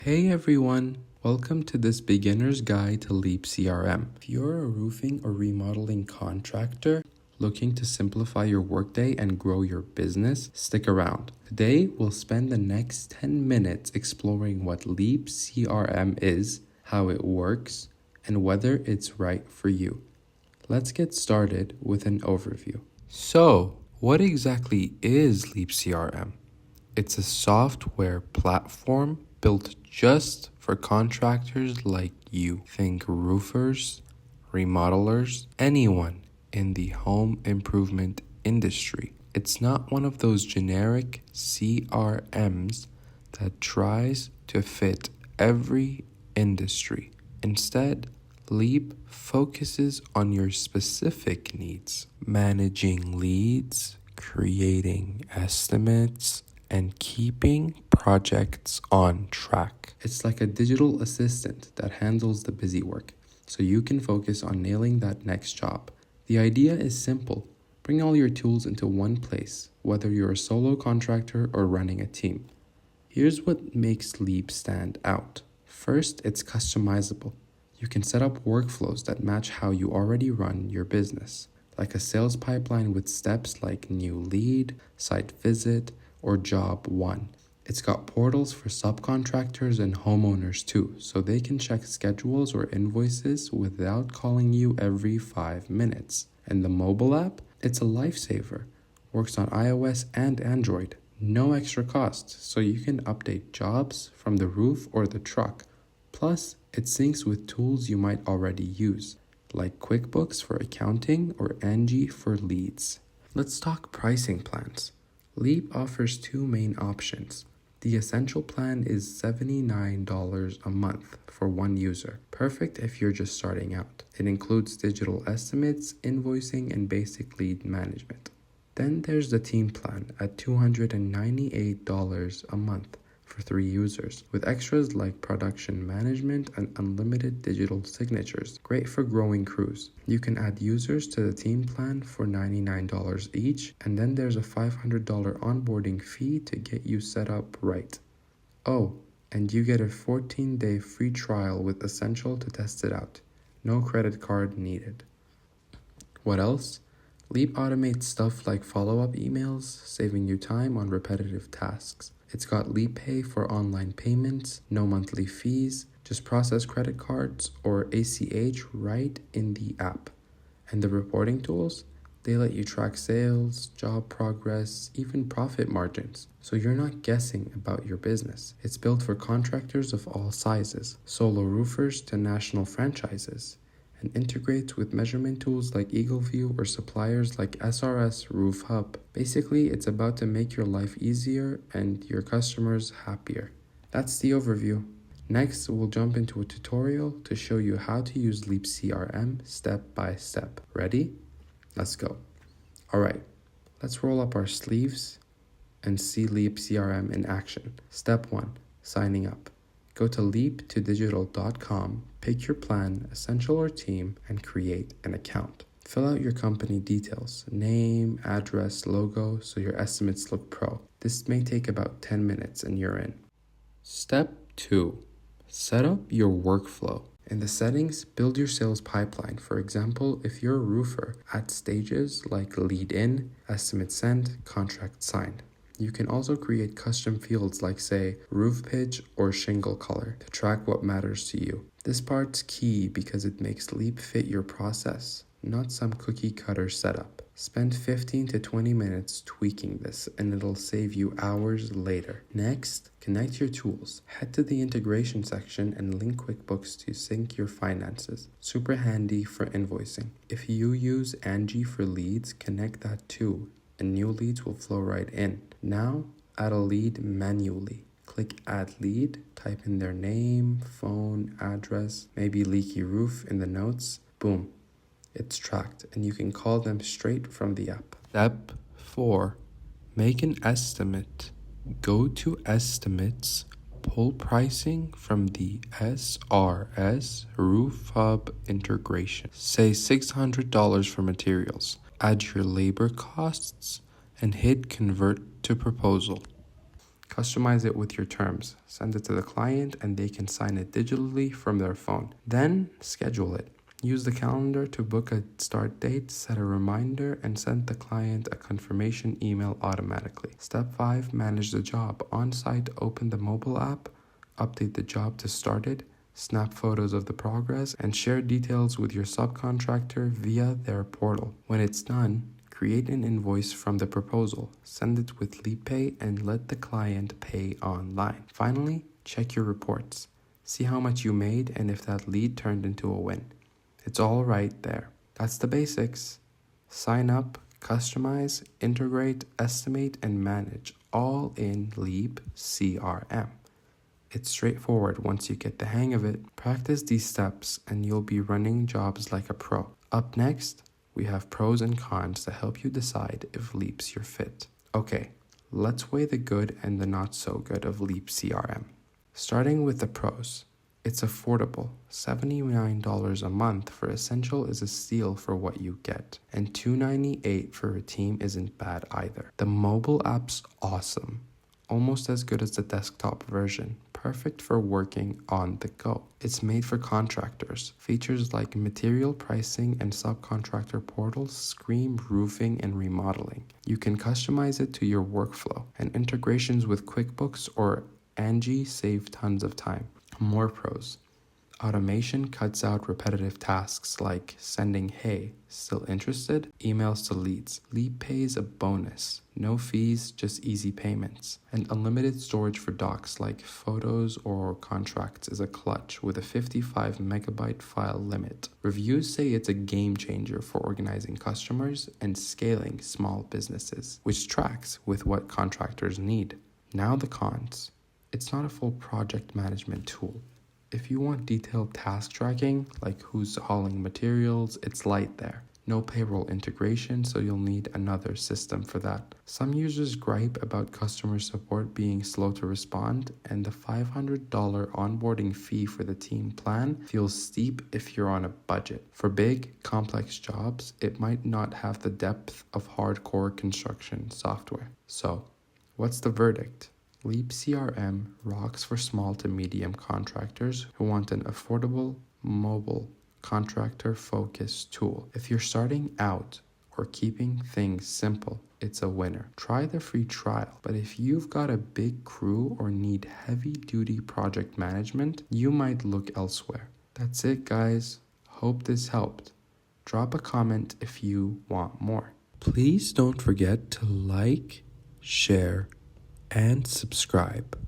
Hey everyone, welcome to this beginner's guide to Leap CRM. If you're a roofing or remodeling contractor looking to simplify your workday and grow your business, stick around. Today, we'll spend the next 10 minutes exploring what Leap CRM is, how it works, and whether it's right for you. Let's get started with an overview. So, what exactly is Leap CRM? It's a software platform built just for contractors like you. Think roofers, remodelers, anyone in the home improvement industry. It's not one of those generic CRMs that tries to fit every industry. Instead, Leap focuses on your specific needs, managing leads, creating estimates, and keeping projects on track. It's like a digital assistant that handles the busy work, so you can focus on nailing that next job. The idea is simple. Bring all your tools into one place, whether you're a solo contractor or running a team. Here's what makes Leap stand out. First, it's customizable. You can set up workflows that match how you already run your business, like a sales pipeline with steps like new lead, site visit, or job one. It's got portals for subcontractors and homeowners too, so they can check schedules or invoices without calling you every 5 minutes. And the mobile app? It's a lifesaver. Works on iOS and Android. No extra cost, so you can update jobs from the roof or the truck. Plus, it syncs with tools you might already use, like QuickBooks for accounting or Angie for leads. Let's talk pricing plans. Leap offers two main options. The Essential plan is $79 a month for one user. Perfect if you're just starting out. It includes digital estimates, invoicing, and basic lead management. Then there's the Team plan at $298 a month for 3 users, with extras like production management and unlimited digital signatures. Great for growing crews. You can add users to the team plan for $99 each, and then there's a $500 onboarding fee to get you set up right. Oh, and you get a 14-day free trial with Essential to test it out. No credit card needed. What else? Leap automates stuff like follow-up emails, saving you time on repetitive tasks. It's got Leap Pay for online payments, no monthly fees, just process credit cards or ACH right in the app. And the reporting tools? They let you track sales, job progress, even profit margins, so you're not guessing about your business. It's built for contractors of all sizes, solo roofers to national franchises, and integrates with measurement tools like EagleView or suppliers like SRS Roof Hub. Basically, it's about to make your life easier and your customers happier. That's the overview. Next, we'll jump into a tutorial to show you how to use Leap CRM step by step. Ready? Let's go. Alright, let's roll up our sleeves and see Leap CRM in action. Step 1, signing up. Go to leap2digital.com, pick your plan, Essential or Team, and create an account. Fill out your company details, name, address, logo, so your estimates look pro. This may take about 10 minutes and you're in. Step 2, set up your workflow. In the settings, build your sales pipeline. For example, if you're a roofer, add stages like lead in, estimate sent, contract signed. You can also create custom fields like, say, roof pitch or shingle color to track what matters to you. This part's key because it makes Leap fit your process, not some cookie cutter setup. Spend 15 to 20 minutes tweaking this and it'll save you hours later. Next, connect your tools. Head to the integration section and link QuickBooks to sync your finances. Super handy for invoicing. If you use Angie for leads, connect that too, and new leads will flow right in. Now, add a lead manually. Click Add Lead, type in their name, phone, address, maybe leaky roof in the notes. Boom, it's tracked, and you can call them straight from the app. Step 4, make an estimate. Go to Estimates, pull pricing from the SRS Roof Hub integration. Say $600 for materials. Add your labor costs and hit Convert to Proposal. Customize it with your terms. Send it to the client and they can sign it digitally from their phone. Then schedule it. Use the calendar to book a start date, set a reminder, and send the client a confirmation email automatically. Step 5, manage the job. On-site, open the mobile app, update the job to start it, snap photos of the progress, and share details with your subcontractor via their portal. When it's done, create an invoice from the proposal, send it with LeapPay, and let the client pay online. Finally, check your reports. See how much you made and if that lead turned into a win. It's all right there. That's the basics. Sign up, customize, integrate, estimate, and manage, all in Leap CRM. It's straightforward once you get the hang of it. Practice these steps and you'll be running jobs like a pro. Up next, we have pros and cons to help you decide if Leap's your fit. Okay, let's weigh the good and the not so good of Leap CRM. Starting with the pros. It's affordable. $79 a month for Essential is a steal for what you get. And $298 for a team isn't bad either. The mobile app's awesome. Almost as good as the desktop version. Perfect for working on the go. It's made for contractors. Features like material pricing and subcontractor portals scream roofing and remodeling. You can customize it to your workflow. And integrations with QuickBooks or Angie save tons of time. More pros. Automation cuts out repetitive tasks like sending "Hey, still interested?" emails to leads. Leap pays a bonus. No fees, just easy payments. And unlimited storage for docs like photos or contracts is a clutch with a 55 megabyte file limit. Reviews say it's a game changer for organizing customers and scaling small businesses, which tracks with what contractors need. Now the cons. It's not a full project management tool. If you want detailed task tracking, like who's hauling materials, it's light there. No payroll integration, so you'll need another system for that. Some users gripe about customer support being slow to respond, and the $500 onboarding fee for the team plan feels steep if you're on a budget. For big, complex jobs, it might not have the depth of hardcore construction software. So, what's the verdict? Leap CRM rocks for small to medium contractors who want an affordable, mobile, contractor-focused tool. If you're starting out or keeping things simple, it's a winner. Try the free trial, but if you've got a big crew or need heavy-duty project management, you might look elsewhere. That's it, guys. Hope this helped. Drop a comment if you want more. Please don't forget to like, share, and subscribe.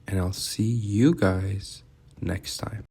And I'll see you guys next time.